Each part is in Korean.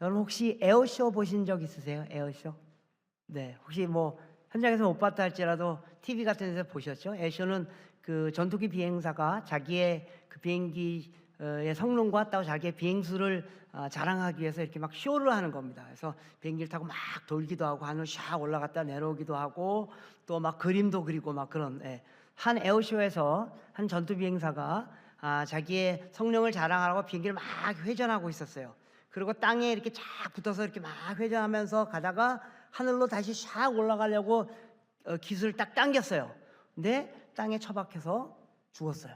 여러분 혹시 에어쇼 보신 적 있으세요? 에어쇼? 네, 혹시 뭐 현장에서 못 봤다 할지라도 TV 같은 데서 보셨죠? 에어쇼는 그 전투기 비행사가 자기의 그 비행기의 성능과 또 자기의 비행수를 자랑하기 위해서 이렇게 막 쇼를 하는 겁니다. 그래서 비행기를 타고 막 돌기도 하고 하늘 샥 올라갔다 내려오기도 하고 또 막 그림도 그리고 막 그런, 한 에어쇼에서 한 전투 비행사가 자기의 성능을 자랑하라고 비행기를 막 회전하고 있었어요. 그리고 땅에 이렇게 쫙 붙어서 이렇게 막 회전하면서 가다가 하늘로 다시 샥 올라가려고 기술을 딱 당겼어요. 근데 땅에 처박혀서 죽었어요.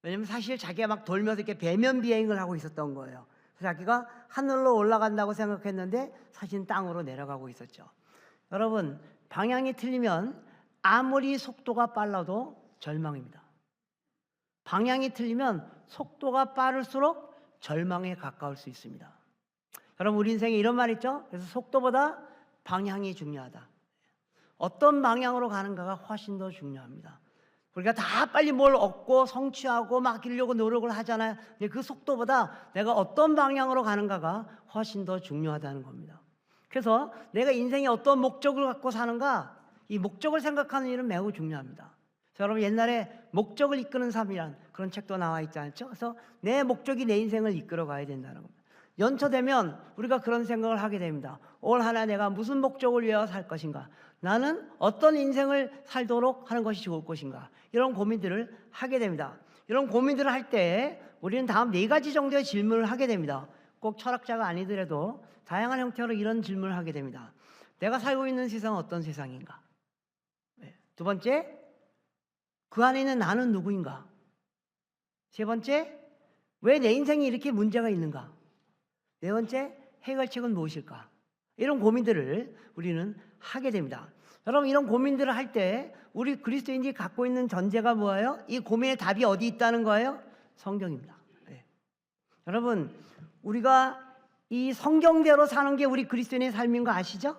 왜냐면 사실 자기가 막 돌면서 이렇게 배면 비행을 하고 있었던 거예요. 그래서 자기가 하늘로 올라간다고 생각했는데 사실은 땅으로 내려가고 있었죠. 여러분, 방향이 틀리면 아무리 속도가 빨라도 절망입니다. 방향이 틀리면 속도가 빠를수록 절망에 가까울 수 있습니다. 여러분, 우리 인생에 이런 말 있죠? 그래서 속도보다 방향이 중요하다. 어떤 방향으로 가는가가 훨씬 더 중요합니다. 우리가 다 빨리 뭘 얻고 성취하고 막 이루려고 노력을 하잖아요. 근데 그 속도보다 내가 어떤 방향으로 가는가가 훨씬 더 중요하다는 겁니다. 그래서 내가 인생에 어떤 목적을 갖고 사는가, 이 목적을 생각하는 일은 매우 중요합니다. 그래서 여러분, 옛날에 목적을 이끄는 삶이란 그런 책도 나와 있지 않죠? 그래서 내 목적이 내 인생을 이끌어 가야 된다는 겁니다. 연초 되면 우리가 그런 생각을 하게 됩니다. 올 한 해 내가 무슨 목적을 위해 살 것인가? 나는 어떤 인생을 살도록 하는 것이 좋을 것인가? 이런 고민들을 하게 됩니다. 이런 고민들을 할 때 우리는 다음 4가지 정도의 질문을 하게 됩니다. 꼭 철학자가 아니더라도 다양한 형태로 이런 질문을 하게 됩니다. 내가 살고 있는 세상은 어떤 세상인가? 두 번째, 그 안에 있는 나는 누구인가? 세 번째, 왜 내 인생이 이렇게 문제가 있는가? 네 번째, 해결책은 무엇일까? 이런 고민들을 우리는 하게 됩니다. 여러분, 이런 고민들을 할 때 우리 그리스도인들이 갖고 있는 전제가 뭐예요? 이 고민의 답이 어디 있다는 거예요? 성경입니다. 여러분, 우리가 이 성경대로 사는 게 우리 그리스도인의 삶인 거 아시죠?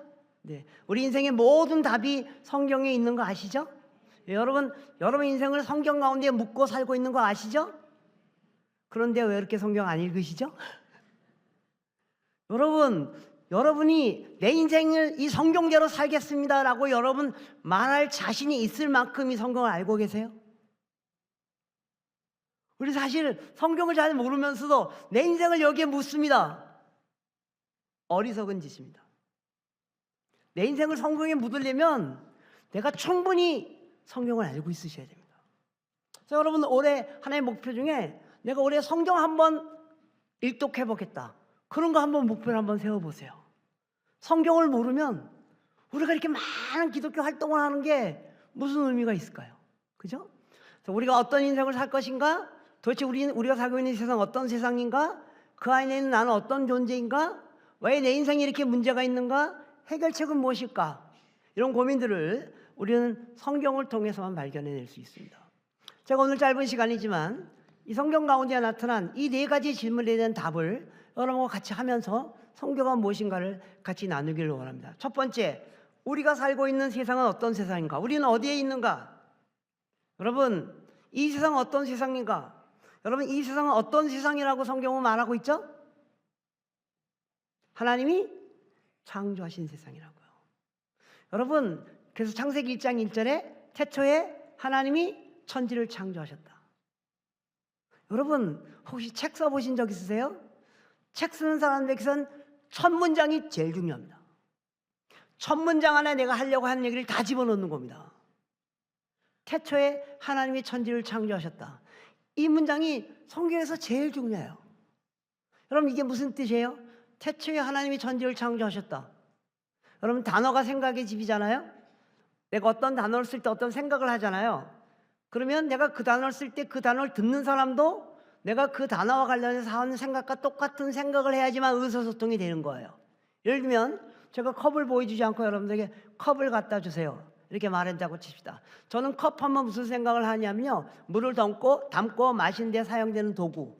우리 인생의 모든 답이 성경에 있는 거 아시죠? 여러분 인생을 성경 가운데 묻고 살고 있는 거 아시죠? 그런데 왜 이렇게 성경 안 읽으시죠? 여러분이 내 인생을 이 성경대로 살겠습니다라고 여러분 말할 자신이 있을 만큼 이 성경을 알고 계세요? 우리 사실 성경을 잘 모르면서도 내 인생을 여기에 묻습니다. 어리석은 짓입니다. 내 인생을 성경에 묻으려면 내가 충분히 성경을 알고 있으셔야 됩니다. 그래서 여러분, 올해 하나의 목표 중에 내가 올해 성경 한번 일독해 보겠다, 그런 거 한번 목표를 한번 세워보세요. 성경을 모르면 우리가 이렇게 많은 기독교 활동을 하는 게 무슨 의미가 있을까요? 그죠? 그래서 우리가 어떤 인생을 살 것인가? 도대체 우리가 살고 있는 세상은 어떤 세상인가? 그 안에 있는 나는 어떤 존재인가? 왜 내 인생에 이렇게 문제가 있는가? 해결책은 무엇일까? 이런 고민들을 우리는 성경을 통해서만 발견해낼 수 있습니다. 제가 오늘 짧은 시간이지만 이 성경 가운데 나타난 이 4가지 질문에 대한 답을 여러분과 같이 하면서 성경은 무엇인가를 같이 나누기를 원합니다. 첫 번째, 우리가 살고 있는 세상은 어떤 세상인가? 우리는 어디에 있는가? 여러분, 이 세상은 어떤 세상인가? 여러분, 이 세상은 어떤 세상이라고 성경은 말하고 있죠? 하나님이 창조하신 세상이라고요. 여러분, 그래서 창세기 1장 1절에 태초에 하나님이 천지를 창조하셨다. 여러분, 혹시 책 써보신 적 있으세요? 책 쓰는 사람들에게선 첫 문장이 제일 중요합니다. 첫 문장 안에 내가 하려고 하는 얘기를 다 집어넣는 겁니다. 태초에 하나님이 천지를 창조하셨다. 이 문장이 성경에서 제일 중요해요. 여러분, 이게 무슨 뜻이에요? 태초에 하나님이 천지를 창조하셨다. 여러분, 단어가 생각의 집이잖아요. 내가 어떤 단어를 쓸 때 어떤 생각을 하잖아요. 그러면 내가 그 단어를 쓸 때 그 단어를 듣는 사람도 내가 그 단어와 관련해서 하는 생각과 똑같은 생각을 해야지만 의사소통이 되는 거예요. 예를 들면 제가 컵을 보여주지 않고 여러분들에게 컵을 갖다 주세요, 이렇게 말한다고 칩시다. 저는 컵 하면 무슨 생각을 하냐면요, 물을 담고 마시는 데 사용되는 도구.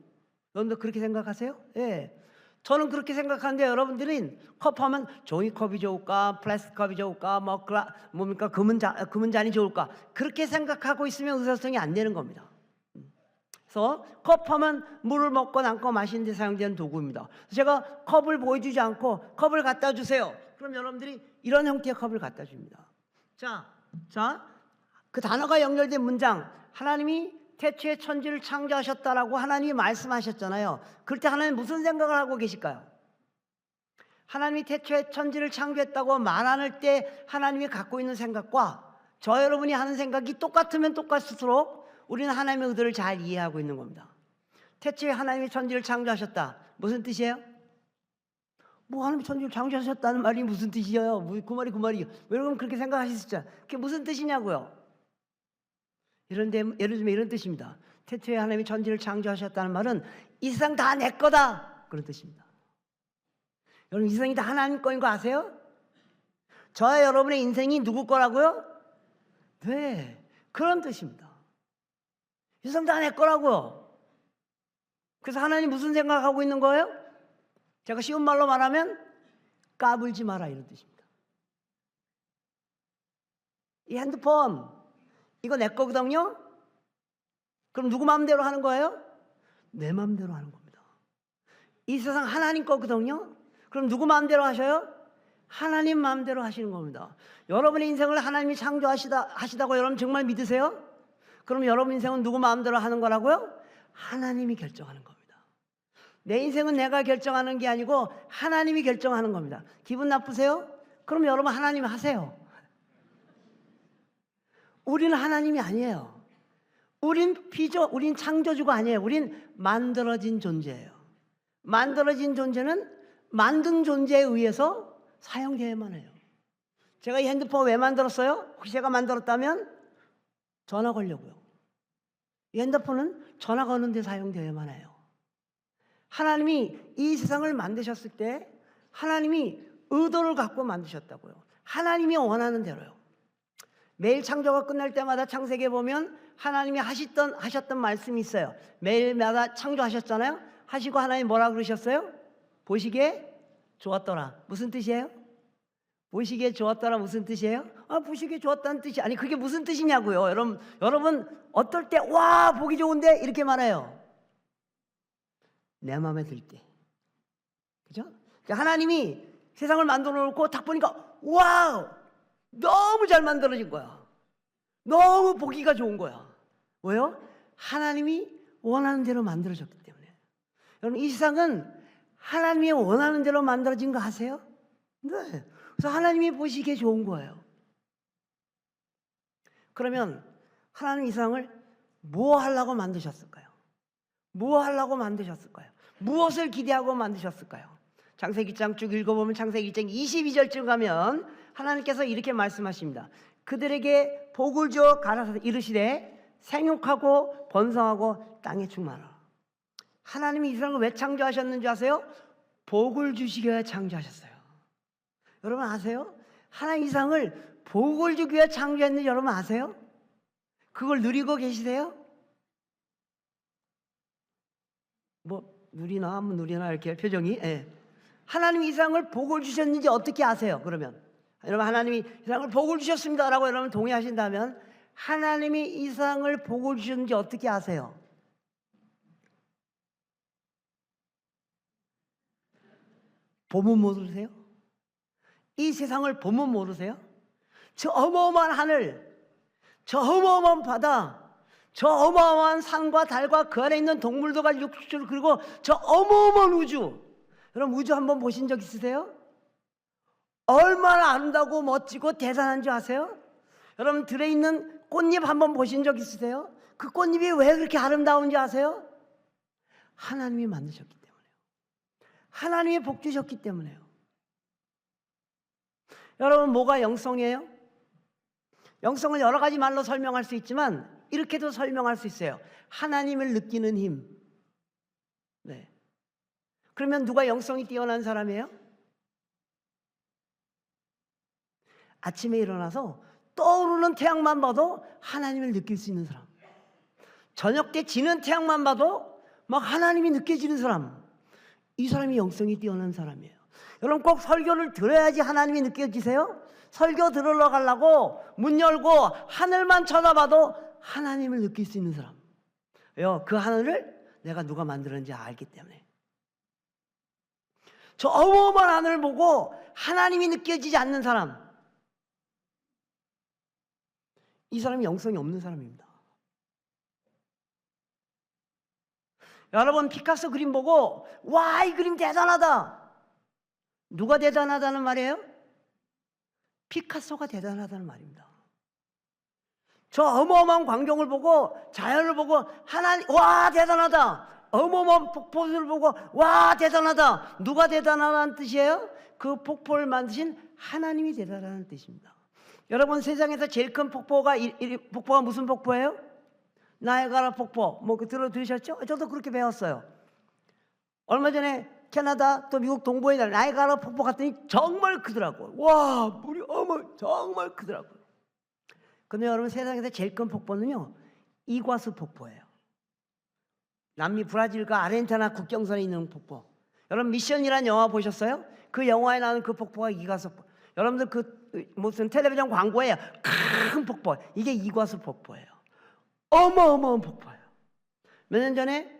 여러분들 그렇게 생각하세요? 예. 저는 그렇게 생각하는데 여러분들은 컵 하면 종이컵이 좋을까, 플라스틱 컵이 좋을까, 뭡니까, 금은 잔이 좋을까, 그렇게 생각하고 있으면 의사소통이 안 되는 겁니다. 그래서 컵하면 물을 먹고 남고 마시는 데 사용되는 도구입니다. 제가 컵을 보여주지 않고 컵을 갖다 주세요. 그럼 여러분들이 이런 형태의 컵을 갖다 줍니다. 자, 그 단어가 연결된 문장, 하나님이 태초에 천지를 창조하셨다라고 하나님이 말씀하셨잖아요. 그럴 때 하나님 무슨 생각을 하고 계실까요? 하나님이 태초에 천지를 창조했다고 말할 때 하나님이 갖고 있는 생각과 저 여러분이 하는 생각이 똑같으면 똑같을수록 우리는 하나님의 의도를 잘 이해하고 있는 겁니다. 태초에 하나님이 천지를 창조하셨다. 무슨 뜻이에요? 뭐 하나님이 천지를 창조하셨다는 말이 무슨 뜻이에요? 그 말이요. 왜 여러분 그렇게 생각하셨죠? 그게 무슨 뜻이냐고요? 예를 들면 이런 뜻입니다. 태초에 하나님이 천지를 창조하셨다는 말은 이 세상 다 내 거다, 그런 뜻입니다. 여러분, 이 세상이 다 하나님 거인 거 아세요? 저와 여러분의 인생이 누구 거라고요? 네, 그런 뜻입니다. 이 세상 다 내 거라고요. 그래서 하나님 무슨 생각하고 있는 거예요? 제가 쉬운 말로 말하면 까불지 마라, 이런 뜻입니다. 이 핸드폰 이거 내 거거든요. 그럼 누구 마음대로 하는 거예요? 내 마음대로 하는 겁니다. 이 세상 하나님 거거든요. 그럼 누구 마음대로 하셔요? 하나님 마음대로 하시는 겁니다. 여러분의 인생을 하나님이 창조하시다고 여러분 정말 믿으세요? 그럼 여러분 인생은 누구 마음대로 하는 거라고요? 하나님이 결정하는 겁니다. 내 인생은 내가 결정하는 게 아니고 하나님이 결정하는 겁니다. 기분 나쁘세요? 그럼 여러분 하나님 하세요. 우리는 하나님이 아니에요. 우린 창조주가 아니에요. 우린 만들어진 존재예요. 만들어진 존재는 만든 존재에 의해서 사용되어야만 해요. 제가 이 핸드폰 왜 만들었어요? 혹시 제가 만들었다면 전화 걸려고요. 이 핸드폰은 전화 거는 데 사용되어야만 해요. 하나님이 이 세상을 만드셨을 때 하나님이 의도를 갖고 만드셨다고요. 하나님이 원하는 대로요. 매일 창조가 끝날 때마다 창세기에 보면 하나님이 하셨던 말씀이 있어요. 매일마다 창조하셨잖아요. 하시고 하나님 뭐라 그러셨어요? 보시기에 좋았더라. 무슨 뜻이에요? 보시기에 좋았더라 무슨 뜻이에요? 보시기에 좋았다는 뜻이 아니 그게 무슨 뜻이냐고요. 여러분 어떨 때 와 보기 좋은데 이렇게 말해요. 내 마음에 들 때. 그죠? 하나님이 세상을 만들어 놓고 딱 보니까 와우 너무 잘 만들어진 거야. 너무 보기가 좋은 거야. 왜요? 하나님이 원하는 대로 만들어졌기 때문에. 여러분 이 세상은 하나님이 원하는 대로 만들어진 거 아세요? 네. 그래서 하나님이 보시기에 좋은 거예요. 그러면 하나님 이 세상을 뭐 하려고 만드셨을까요? 뭐 하려고 만드셨을까요? 무엇을 기대하고 만드셨을까요? 창세기 1장 쭉 읽어보면 창세기 1장 22절쯤 가면 하나님께서 이렇게 말씀하십니다. 그들에게 복을 주어 가라사대 이르시되 생육하고 번성하고 땅에 충만하라. 하나님이 이 세상을 왜 창조하셨는지 아세요? 복을 주시기 위해 창조하셨어요. 여러분 아세요? 하나님 이 세상을 복을 주기 위해 창조했는지 여러분 아세요? 그걸 누리고 계시세요? 뭐 누리나 한번 누리나 이렇게 표정이 하나님이 이 세상을 복을 주셨는지 어떻게 아세요? 그러면 여러분 하나님이 이 세상을 복을 주셨습니다라고 여러분 동의하신다면 하나님이 이 세상을 복을 주셨는지 어떻게 아세요? 보면 모르세요? 이 세상을 보면 모르세요? 저 어마어마한 하늘, 저 어마어마한 바다, 저 어마어마한 산과 달과 그 안에 있는 동물들과 육축들 그리고 저 어마어마한 우주. 여러분 우주 한번 보신 적 있으세요? 얼마나 아름다고 멋지고 대단한 줄 아세요? 여러분 들에 있는 꽃잎 한번 보신 적 있으세요? 그 꽃잎이 왜 그렇게 아름다운지 아세요? 하나님이 만드셨기 때문에요. 하나님이 복 주셨기 때문에요. 여러분 뭐가 영성이에요? 영성은 여러 가지 말로 설명할 수 있지만 이렇게도 설명할 수 있어요. 하나님을 느끼는 힘. 네. 그러면 누가 영성이 뛰어난 사람이에요? 아침에 일어나서 떠오르는 태양만 봐도 하나님을 느낄 수 있는 사람. 저녁 때 지는 태양만 봐도 막 하나님이 느껴지는 사람. 이 사람이 영성이 뛰어난 사람이에요. 여러분 꼭 설교를 들어야지 하나님이 느껴지세요? 설교 들으러 가려고 문 열고 하늘만 쳐다봐도 하나님을 느낄 수 있는 사람. 그 하늘을 내가 누가 만들었는지 알기 때문에. 저 어마어마한 하늘을 보고 하나님이 느껴지지 않는 사람, 이 사람이 영성이 없는 사람입니다. 여러분 피카소 그림 보고 와, 이 그림 대단하다. 누가 대단하다는 말이에요? 피카소가 대단하다는 말입니다. 저 어마어마한 광경을 보고, 자연을 보고 하나님, 와 대단하다. 어마어마한 폭포를 보고 와 대단하다. 누가 대단하다는 뜻이에요? 그 폭포를 만드신 하나님이 대단하다는 뜻입니다. 여러분 세상에서 제일 큰 폭포가 폭포가 무슨 폭포예요? 나이아가라 폭포. 뭐 들으셨죠? 저도 그렇게 배웠어요. 얼마 전에 캐나다 또 미국 동부에 있는 나이아가라 폭포 갔더니 정말 크더라고요. 와, 물이 정말 크더라고요. 근데 여러분 세상에서 제일 큰 폭포는요, 이과수 폭포예요. 남미 브라질과 아르헨티나 국경선에 있는 폭포. 여러분 미션이라는 영화 보셨어요? 그 영화에 나오는 그 폭포가 이과수 폭포. 여러분들 그 무슨 텔레비전 광고에 큰 폭포, 이게 이과수 폭포예요. 어마어마한 폭포예요. 몇 년 전에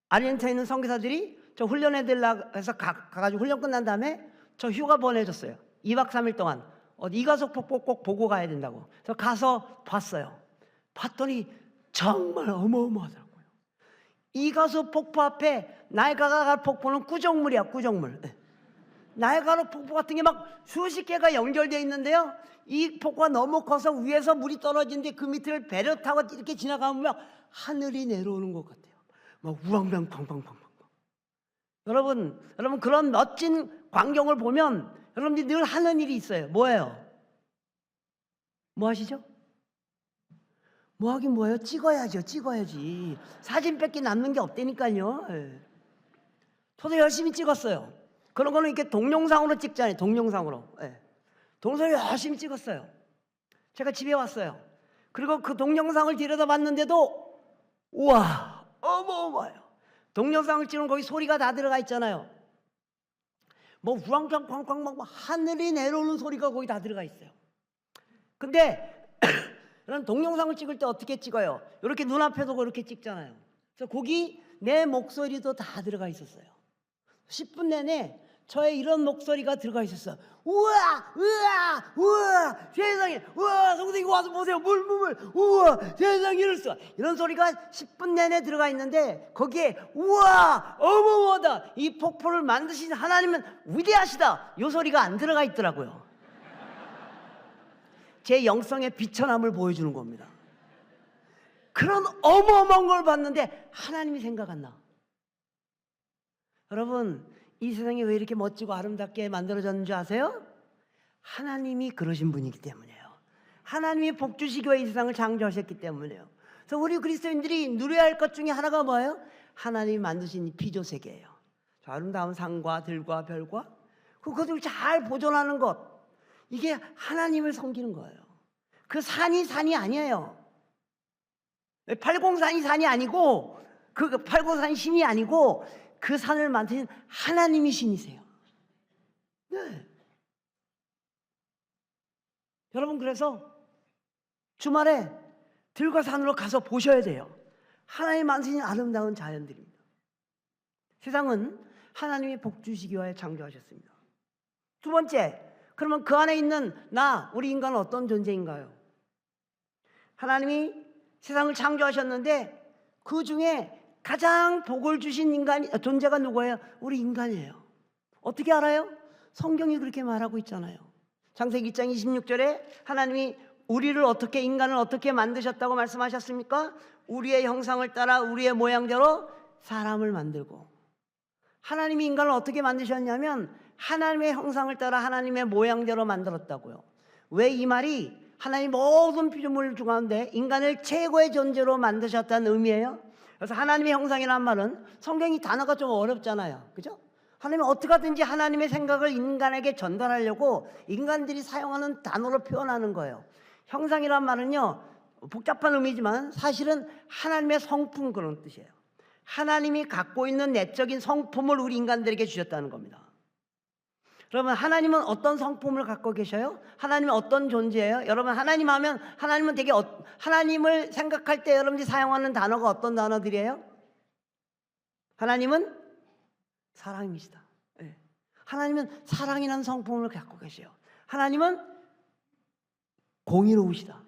아르헨티나에 있는 선교사들이 저 훈련애들 나가서 가가지고 훈련 끝난 다음에 저 휴가 보내줬어요. 2박 3일 동안 이과수 폭포 꼭 보고 가야 된다고. 그래서 가서 봤어요. 봤더니 정말 어마어마하더라고요. 이과수 폭포 앞에 나이아가라 폭포는 구정물이야, 구정물. 나이아가라 폭포 같은 게 막 수십 개가 연결되어 있는데요, 이 폭포가 너무 커서 위에서 물이 떨어지는데 그 밑을 배를 타고 이렇게 지나가면 하늘이 내려오는 것 같아요. 막 우왕좌왕 팡팡팡팡. 여러분 그런 멋진 광경을 보면 여러분들이 늘 하는 일이 있어요. 뭐예요? 뭐 하시죠? 뭐 하긴 뭐예요? 찍어야죠. 찍어야지. 사진밖에 남는 게 없다니까요. 저도 열심히 찍었어요. 그런 거는 이렇게 동영상으로 찍잖아요. 동영상으로. 동영상을 열심히 찍었어요. 제가 집에 왔어요. 그리고 그 동영상을 들여다봤는데도 우와, 어마어마해요. 동영상을 찍으면 거기 소리가 다 들어가 있잖아요. 뭐 우왕좌왕 쾅쾅 막 하늘이 내려오는 소리가 거기 다 들어가 있어요. 근데 그런 동영상을 찍을 때 어떻게 찍어요? 이렇게 눈앞에도 그렇게 찍잖아요. 그래서 거기 내 목소리도 다 들어가 있었어요. 10분 내내 저의 이런 목소리가 들어가 있었어요. 우와, 우와, 우와, 세상에, 우와, 선생님 와서 보세요, 물, 우와, 세상에 이럴 수가. 이런 소리가 10분 내내 들어가 있는데 거기에 우와, 어마어마하다, 이 폭포를 만드신 하나님은 위대하시다, 이 소리가 안 들어가 있더라고요. 제 영성의 비천함을 보여주는 겁니다. 그런 어마어마한 걸 봤는데 하나님이 생각 안 나. 여러분, 이 세상이 왜 이렇게 멋지고 아름답게 만들어졌는 줄 아세요? 하나님이 그러신 분이기 때문이에요. 하나님이 복 주시기 위해 이 세상을 창조하셨기 때문이에요. 그래서 우리 그리스도인들이 누려야 할 것 중에 하나가 뭐예요? 하나님이 만드신 이 피조 세계예요. 저 아름다운 산과 들과 별과 그것을 잘 보존하는 것, 이게 하나님을 섬기는 거예요. 그 산이 아니에요. 팔공산이 산이 아니고, 그 팔공산이 신이 아니고, 그 산을 만드신 하나님이 신이세요. 네. 여러분, 그래서 주말에 들과 산으로 가서 보셔야 돼요. 하나님 만드신 아름다운 자연들입니다. 세상은 하나님이 복 주시기 위해 창조하셨습니다. 두 번째, 그러면 그 안에 있는 우리 인간은 어떤 존재인가요? 하나님이 세상을 창조하셨는데 그 중에 가장 복을 주신 존재가 누구예요? 우리 인간이에요. 어떻게 알아요? 성경이 그렇게 말하고 있잖아요. 창세기 1장 26절에 하나님이 인간을 어떻게 만드셨다고 말씀하셨습니까? 우리의 형상을 따라 우리의 모양대로 사람을 만들고. 하나님이 인간을 어떻게 만드셨냐면 하나님의 형상을 따라 하나님의 모양대로 만들었다고요. 왜 이 말이 하나님 모든 피조물 중 가운데 인간을 최고의 존재로 만드셨다는 의미예요. 그래서 하나님의 형상이라는 말은 성경이 단어가 좀 어렵잖아요. 그죠? 하나님은 어떻게 하든지 하나님의 생각을 인간에게 전달하려고 인간들이 사용하는 단어로 표현하는 거예요. 형상이란 말은요, 복잡한 의미지만 사실은 하나님의 성품, 그런 뜻이에요. 하나님이 갖고 있는 내적인 성품을 우리 인간들에게 주셨다는 겁니다. 그러면 하나님은 어떤 성품을 갖고 계셔요? 하나님은 어떤 존재예요? 여러분 하나님 하면 하나님은 되게 하나님을 생각할 때 여러분들이 사용하는 단어가 어떤 단어들이에요? 하나님은 사랑이시다. 네. 하나님은 사랑이라는 성품을 갖고 계세요. 하나님은 공의로우시다.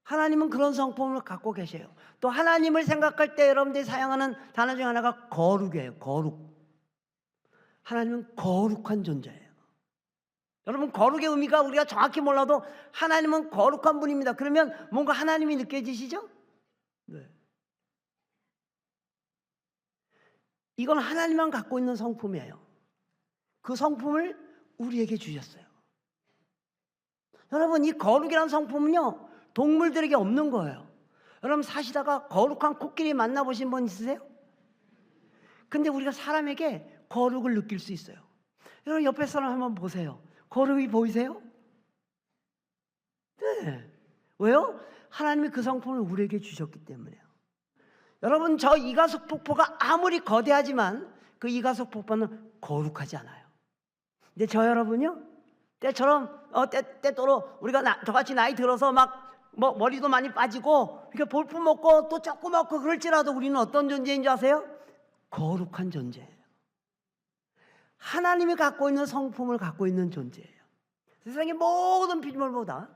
하나님은 그런 성품을 갖고 계세요. 또 하나님을 생각할 때 여러분들이 사용하는 단어 중 하나가 거룩이에요. 거룩. 하나님은 거룩한 존재예요. 여러분 거룩의 의미가 우리가 정확히 몰라도 하나님은 거룩한 분입니다. 그러면 뭔가 하나님이 느껴지시죠? 네. 이건 하나님만 갖고 있는 성품이에요. 그 성품을 우리에게 주셨어요. 여러분 이 거룩이라는 성품은요 동물들에게 없는 거예요. 여러분 사시다가 거룩한 코끼리 만나보신 분 있으세요? 근데 우리가 사람에게 거룩을 느낄 수 있어요. 여러분 옆에 사람 한번 보세요. 거룩이 보이세요? 네. 왜요? 하나님이 그 성품을 우리에게 주셨기 때문에요. 여러분 저 이가숙 폭포가 아무리 거대하지만 그 이가숙 폭포는 거룩하지 않아요. 근데 저 여러분요? 때처럼 때또로 우리가 저같이 나이 들어서 막 뭐 머리도 많이 빠지고 이렇게 볼품 먹고 또 조그맣고 그럴지라도 우리는 어떤 존재인 줄 아세요? 거룩한 존재예요. 하나님이 갖고 있는 성품을 갖고 있는 존재예요. 세상의 모든 피조물보다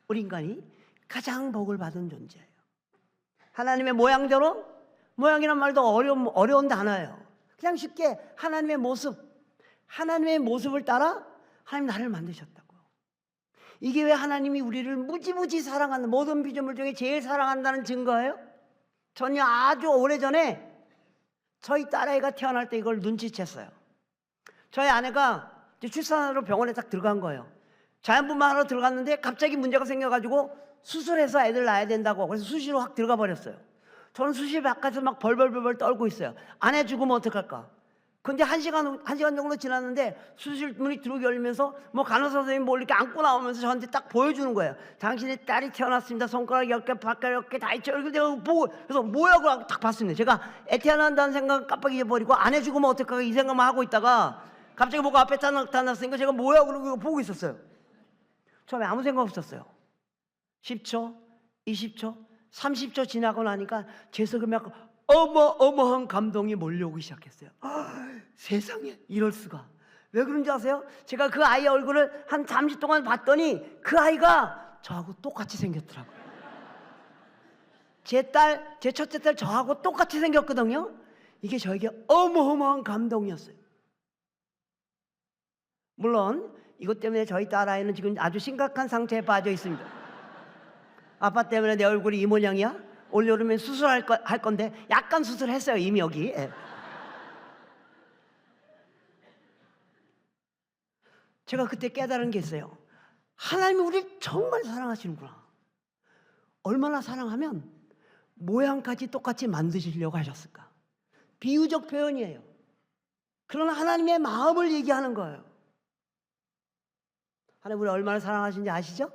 우리 인간이 가장 복을 받은 존재예요. 하나님의 모양대로, 모양이란 말도 어려운 단어예요. 그냥 쉽게 하나님의 하나님의 모습을 따라 하나님 나를 만드셨다고요. 이게 왜 하나님이 우리를 무지무지 사랑하는, 모든 피조물 중에 제일 사랑한다는 증거예요? 전혀 아주 오래전에 저희 딸아이가 태어날 때 이걸 눈치챘어요. 저희 아내가 출산하러 병원에 딱 들어간 거예요. 자연분만하러 들어갔는데 갑자기 문제가 생겨가지고 수술해서 애들 낳아야 된다고. 그래서 수시로 확 들어가 버렸어요. 저는 수실 바깥에서 막 벌벌벌 떨고 있어요. 아내 죽으면 어떡할까? 근데 한 시간 정도 지났는데 수술 문이 들어오게 열리면서 뭐 간호사 선생님이 뭘 이렇게 안고 나오면서 저한테 딱 보여주는 거예요. 당신의 딸이 태어났습니다. 손가락 10개, 발가락 10개 다 있죠. 이렇게 내가 보고, 그래서 뭐야? 그러고 딱 봤습니다. 제가 애 태어난다는 생각 깜빡 잊어버리고 아내 죽으면 어떡할까 이 생각만 하고 있다가 갑자기 뭐가 앞에 나타났으니까 제가 뭐야? 그러고 보고 있었어요. 처음에 아무 생각 없었어요. 10초, 20초, 30초 지나고 나니까 제 속에 약간 어마어마한 감동이 몰려오기 시작했어요. 세상에 이럴 수가. 왜 그런지 아세요? 제가 그 아이 얼굴을 한 잠시 동안 봤더니 그 아이가 저하고 똑같이 생겼더라고요. 제 첫째 딸 저하고 똑같이 생겼거든요. 이게 저에게 어마어마한 감동이었어요. 물론 이것 때문에 저희 딸아이는 지금 아주 심각한 상태에 빠져 있습니다. 아빠 때문에 내 얼굴이 이 모양이야? 올여름에 수술할 건데 약간 수술했어요 이미 여기. 예. 제가 그때 깨달은 게 있어요. 하나님이 우리를 정말 사랑하시는구나. 얼마나 사랑하면 모양까지 똑같이 만드시려고 하셨을까. 비유적 표현이에요. 그러나 하나님의 마음을 얘기하는 거예요. 하나님 우리를 얼마나 사랑하시는지 아시죠?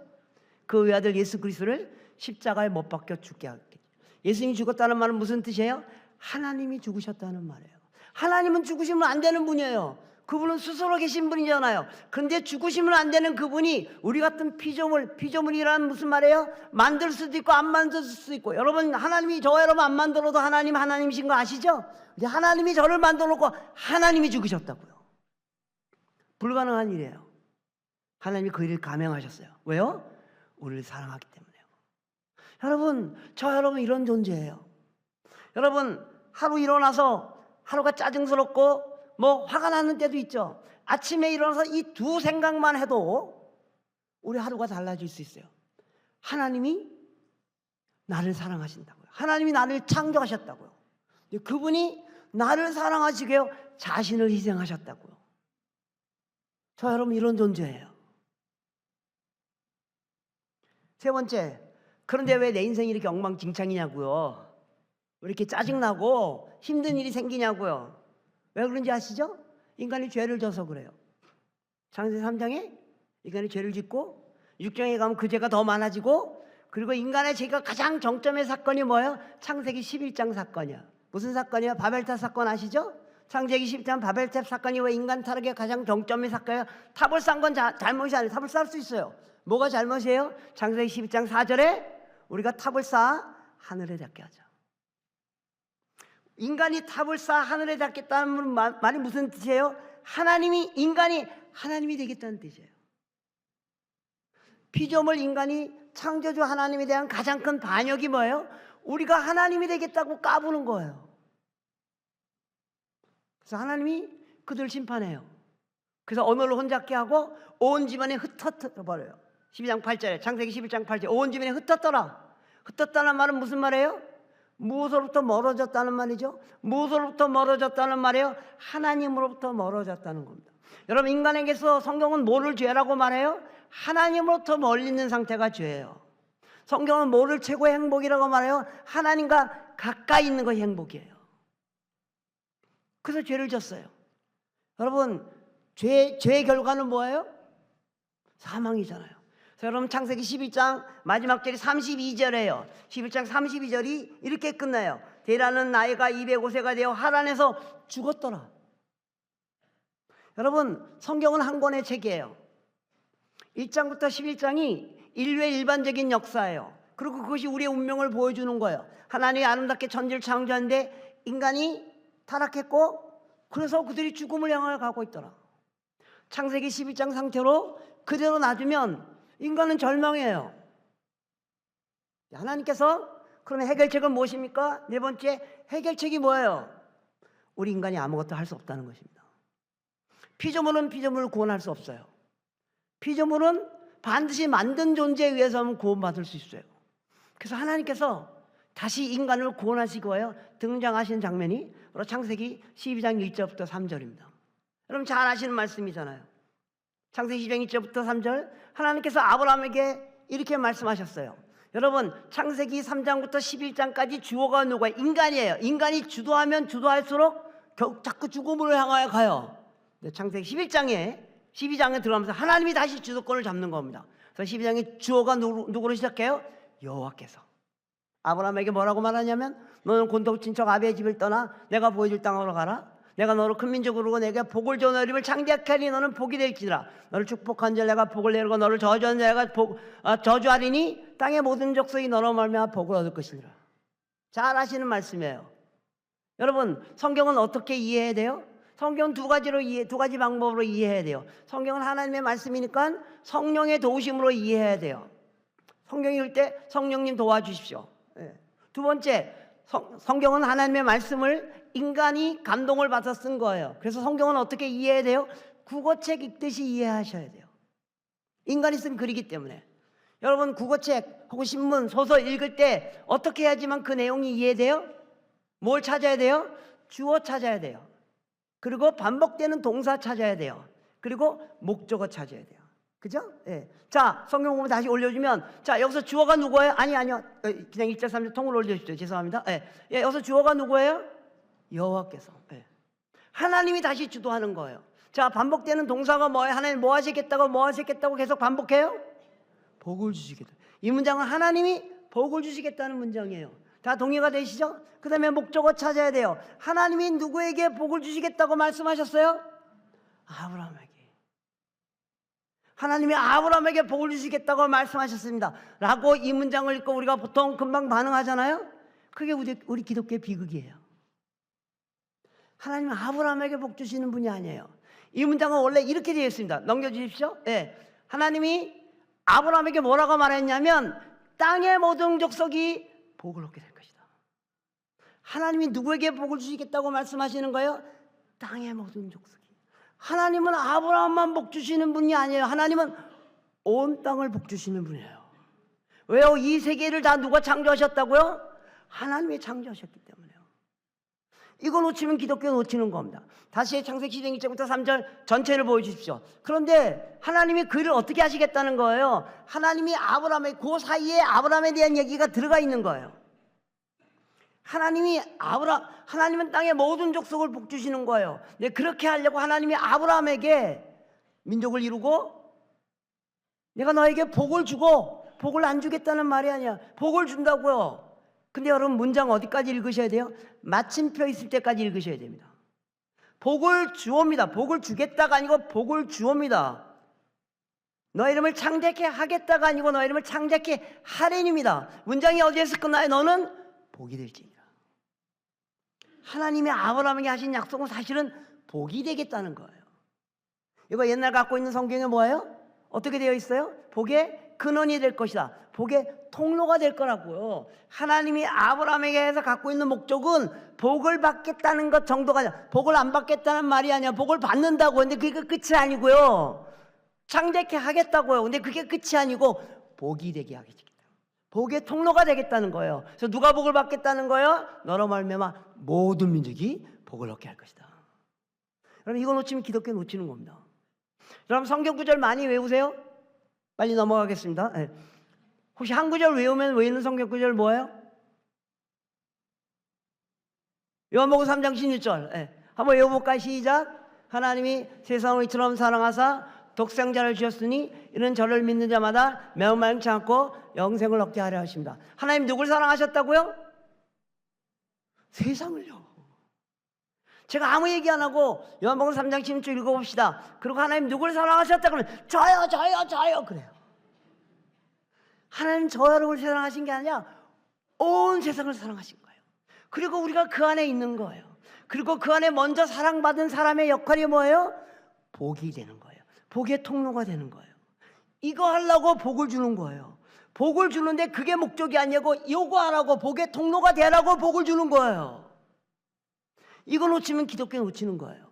그 외아들 예수 그리스도를 십자가에 못 박혀 죽게 하겠죠. 예수님이 죽었다는 말은 무슨 뜻이에요? 하나님이 죽으셨다는 말이에요. 하나님은 죽으시면 안 되는 분이에요. 그분은 스스로 계신 분이잖아요. 그런데 죽으시면 안 되는 그분이 우리 같은 피조물이란 무슨 말이에요? 만들 수도 있고 안 만들 수도 있고. 여러분 하나님이 저 여러분 안 만들어도 하나님이신 거 아시죠? 근데 하나님이 저를 만들어 놓고 하나님이 죽으셨다고요. 불가능한 일이에요. 하나님이 그 일을 감행하셨어요. 왜요? 우리를 사랑하기 때문에요. 여러분, 저 여러분 이런 존재예요. 여러분, 하루 일어나서 하루가 짜증스럽고 뭐 화가 나는 때도 있죠. 아침에 일어나서 이 두 생각만 해도 우리 하루가 달라질 수 있어요. 하나님이 나를 사랑하신다고요. 하나님이 나를 창조하셨다고요. 그분이 나를 사랑하시게 자신을 희생하셨다고요. 저 여러분 이런 존재예요. 세 번째, 그런데 왜 내 인생이 이렇게 엉망진창이냐고요. 왜 이렇게 짜증나고 힘든 일이 생기냐고요. 왜 그런지 아시죠? 인간이 죄를 져서 그래요. 창세기 3장에 인간이 죄를 짓고 6장에 가면 그 죄가 더 많아지고, 그리고 인간의 죄가 가장 정점의 사건이 뭐예요? 창세기 11장 사건이야. 무슨 사건이야? 바벨탑 사건 아시죠? 창세기 12장 바벨탑 사건이 왜 인간 타락의 가장 정점의 사건이에요? 탑을 쌓은 건 잘못이 아니에요. 탑을 쌓을 수 있어요. 뭐가 잘못이에요? 창세기 12장 4절에 우리가 탑을 쌓아 하늘에 닿게 하자. 인간이 탑을 쌓아 하늘에 닿겠다는 말이 무슨 뜻이에요? 인간이 하나님이 되겠다는 뜻이에요. 피조물 인간이 창조주 하나님에 대한 가장 큰 반역이 뭐예요? 우리가 하나님이 되겠다고 까부는 거예요. 그래서 하나님이 그들 심판해요. 그래서 언어를 혼잡게 하고 온 집안에 흩어버려요. 12장 8절에 창세기 11장 8절 온 집안에 흩었더라. 흩었다는 말은 무슨 말이에요? 무엇으로부터 멀어졌다는 말이죠. 무엇으로부터 멀어졌다는 말이에요? 하나님으로부터 멀어졌다는 겁니다. 여러분, 인간에게서 성경은 뭐를 죄라고 말해요? 하나님으로부터 멀리 있는 상태가 죄예요. 성경은 뭐를 최고의 행복이라고 말해요? 하나님과 가까이 있는 것이 행복이에요. 그래서 죄를 졌어요. 여러분, 죄의 결과는 뭐예요? 사망이잖아요. 그래서 여러분, 창세기 12장 마지막 절이 32절이에요. 11장 32절이 이렇게 끝나요. 데라는 나이가 205세가 되어 하란에서 죽었더라. 여러분, 성경은 한 권의 책이에요. 1장부터 11장이 인류의 일반적인 역사예요. 그리고 그것이 우리의 운명을 보여주는 거예요. 하나님이 아름답게 천지를 창조하는데 인간이 타락했고, 그래서 그들이 죽음을 향하여 가고 있더라. 창세기 12장 상태로 그대로 놔두면 인간은 절망해요. 하나님께서 그러면 해결책은 무엇입니까? 네 번째 해결책이 뭐예요? 우리 인간이 아무것도 할 수 없다는 것입니다. 피조물은 피조물을 구원할 수 없어요. 피조물은 반드시 만든 존재에 의해서만 구원받을 수 있어요. 그래서 하나님께서 다시 인간을 구원하시기 위하여 등장하신 장면이 바로 창세기 12장 1절부터 3절입니다. 여러분 잘 아시는 말씀이잖아요. 창세기 12장 1절부터 3절 하나님께서 아브라함에게 이렇게 말씀하셨어요. 여러분 창세기 3장부터 11장까지 주어가 누구예요? 인간이에요. 인간이 주도하면 주도할수록 자꾸 죽음으로 향하여 가요. 창세기 12장에 들어가면서 하나님이 다시 주도권을 잡는 겁니다. 그래서 12장에 주어가 누구로 시작해요? 여호와께서 아브라함에게 뭐라고 말하냐면 너는 곤독 친척 아비의 집을 떠나 내가 보여줄 땅으로 가라. 내가 너를 큰 민족으로 내게 복을 줘 너희를 창대하게 하리니 너는 복이 될지라. 너를 축복한 자 내가 복을 내리고 너를 저주한 자 내가 저주하리니 땅의 모든 족속이 너로 말미암아 복을 얻을 것이니라. 잘 아시는 말씀이에요. 여러분 성경은 어떻게 이해해야 돼요? 성경은 두 가지 방법으로 이해해야 돼요. 성경은 하나님의 말씀이니까 성령의 도우심으로 이해해야 돼요. 성경 읽을 때 성령님 도와주십시오. 두 번째, 성경은 하나님의 말씀을 인간이 감동을 받아 쓴 거예요. 그래서 성경은 어떻게 이해해야 돼요? 국어책 읽듯이 이해하셔야 돼요. 인간이 쓴 글이기 때문에. 여러분 국어책 혹은 신문, 소설 읽을 때 어떻게 해야지만 그 내용이 이해돼요? 뭘 찾아야 돼요? 주어 찾아야 돼요. 그리고 반복되는 동사 찾아야 돼요. 그리고 목적어 찾아야 돼요. 그죠? 예. 자, 성경 보면 다시 올려주면, 자, 여기서 주어가 누구예요? 아니요. 그냥 1절, 3절 통으로 올려주십시오. 죄송합니다. 예. 예, 여기서 주어가 누구예요? 여호와께서. 예. 하나님이 다시 주도하는 거예요. 자, 반복되는 동사가 뭐예요? 하나님 뭐 하시겠다고 계속 반복해요? 복을 주시겠다. 이 문장은 하나님이 복을 주시겠다는 문장이에요. 다 동의가 되시죠? 그 다음에 목적어 찾아야 돼요. 하나님이 누구에게 복을 주시겠다고 말씀하셨어요? 아브라함에게. 하나님이 아브라함에게 복을 주시겠다고 말씀하셨습니다. 라고 이 문장을 읽고 우리가 보통 금방 반응하잖아요. 그게 우리 기독교의 비극이에요. 하나님은 아브라함에게 복 주시는 분이 아니에요. 이 문장은 원래 이렇게 되어 있습니다. 넘겨주십시오. 네. 하나님이 아브라함에게 뭐라고 말했냐면 땅의 모든 족속이 복을 얻게 될 것이다. 하나님이 누구에게 복을 주시겠다고 말씀하시는 거예요? 땅의 모든 족속이. 하나님은 아브라함만 복 주시는 분이 아니에요. 하나님은 온 땅을 복 주시는 분이에요. 왜요? 이 세계를 다 누가 창조하셨다고요? 하나님이 창조하셨기 때문에요. 이거 놓치면 기독교 놓치는 겁니다. 다시 창세기 12장 1절부터 3절 전체를 보여주십시오. 그런데 하나님이 그를 어떻게 하시겠다는 거예요? 하나님이 그 사이에 아브라함에 대한 얘기가 들어가 있는 거예요. 하나님은 땅의 모든 족속을 복 주시는 거예요. 근데 그렇게 하려고 하나님이 아브라함에게 민족을 이루고 내가 너에게 복을 주고 복을 안 주겠다는 말이 아니야. 복을 준다고요. 근데 여러분 문장 어디까지 읽으셔야 돼요? 마침표 있을 때까지 읽으셔야 됩니다. 복을 주옵니다. 복을 주겠다가 아니고 복을 주옵니다. 너 이름을 창대케 하겠다가 아니고 너 이름을 창대케 하려니입니다. 문장이 어디에서 끝나요? 너는 복이 될지니라. 하나님의 아브라함에게 하신 약속은 사실은 복이 되겠다는 거예요. 이거 옛날 갖고 있는 성경에 뭐예요? 어떻게 되어 있어요? 복의 근원이 될 것이다. 복의 통로가 될 거라고요. 하나님이 아브라함에게 해서 갖고 있는 목적은 복을 받겠다는 것 정도가 아니라, 복을 안 받겠다는 말이 아니야. 복을 받는다고. 근데 그게 끝이 아니고요. 창대케 하겠다고요. 근데 그게 끝이 아니고 복이 되게 하겠다. 복의 통로가 되겠다는 거예요. 그래서 누가 복을 받겠다는 거예요? 너로 말미암아 모든 민족이 복을 얻게 할 것이다. 여러분, 이거 놓치면 기독교 놓치는 겁니다. 여러분, 성경 구절 많이 외우세요. 빨리 넘어가겠습니다. 네. 혹시 한 구절 외우면 외우는 성경 구절 뭐예요? 요한복음 3장 16절. 네. 한번 외워볼까요? 시작. 하나님이 세상을 이처럼 사랑하사 독생자를 주셨으니 이는 저를 믿는 자마다 멸망치 않고 영생을 얻게 하려 하십니다. 하나님 누굴 사랑하셨다고요? 세상을요. 제가 아무 얘기 안 하고 요한복음 3장 16절 읽어봅시다. 그리고 하나님 누굴 사랑하셨다 그러면 저요 그래요. 하나님 저 여러분을 사랑하신 게 아니라 온 세상을 사랑하신 거예요. 그리고 우리가 그 안에 있는 거예요. 그리고 그 안에 먼저 사랑받은 사람의 역할이 뭐예요? 복이 되는 거예요. 복의 통로가 되는 거예요. 이거 하려고 복을 주는 거예요. 복을 주는데 그게 목적이 아니고 이거 하라고, 복의 통로가 되라고 복을 주는 거예요. 이거 놓치면 기독교 놓치는 거예요.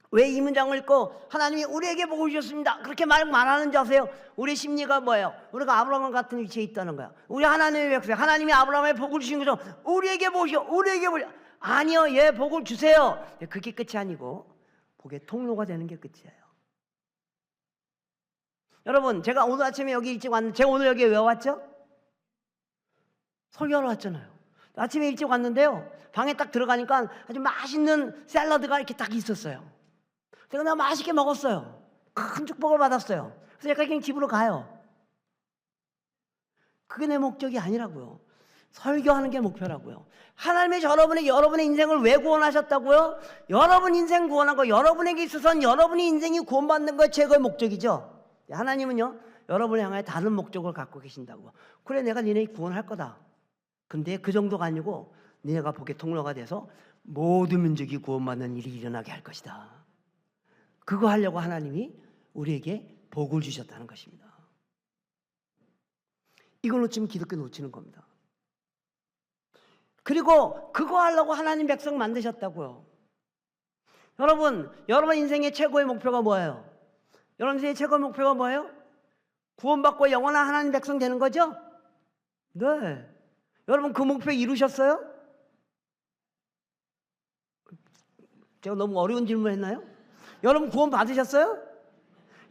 왜 이 문장을 읽고 하나님이 우리에게 복을 주셨습니다 그렇게 말하는지 아세요? 우리 심리가 뭐예요? 우리가 아브라함 같은 위치에 있다는 거야. 우리 하나님의 백성, 하나님이 아브라함에 복을 주신 거죠. 우리에게 보시오, 우리에게 보시오. 아니요, 예, 복을 주세요. 그게 끝이 아니고 복의 통로가 되는 게 끝이에요. 여러분, 제가 오늘 아침에 여기 일찍 왔는데, 제가 오늘 여기에 왜 왔죠? 설교하러 왔잖아요. 아침에 일찍 왔는데요, 방에 딱 들어가니까 아주 맛있는 샐러드가 이렇게 딱 있었어요. 제가 너무 맛있게 먹었어요. 큰 축복을 받았어요. 그래서 제가 그냥 집으로 가요. 그게 내 목적이 아니라고요. 설교하는 게 목표라고요. 하나님이 여러분의 인생을 왜 구원하셨다고요? 여러분 인생 구원한 거, 여러분에게 있어서는 여러분의 인생이 구원받는 거 최고의 목적이죠. 하나님은요, 여러분을 향해 다른 목적을 갖고 계신다고. 그래, 내가 니네 구원할 거다. 근데 그 정도가 아니고 니네가 복의 통로가 돼서 모든 민족이 구원받는 일이 일어나게 할 것이다. 그거 하려고 하나님이 우리에게 복을 주셨다는 것입니다. 이걸 놓치면 기독교 놓치는 겁니다. 그리고 그거 하려고 하나님 백성 만드셨다고요. 여러분 인생의 최고의 목표가 뭐예요? 여러분 인생의 최고의 목표가 뭐예요? 구원받고 영원한 하나님 백성 되는 거죠? 네. 여러분 그 목표 이루셨어요? 제가 너무 어려운 질문 했나요? 여러분 구원 받으셨어요?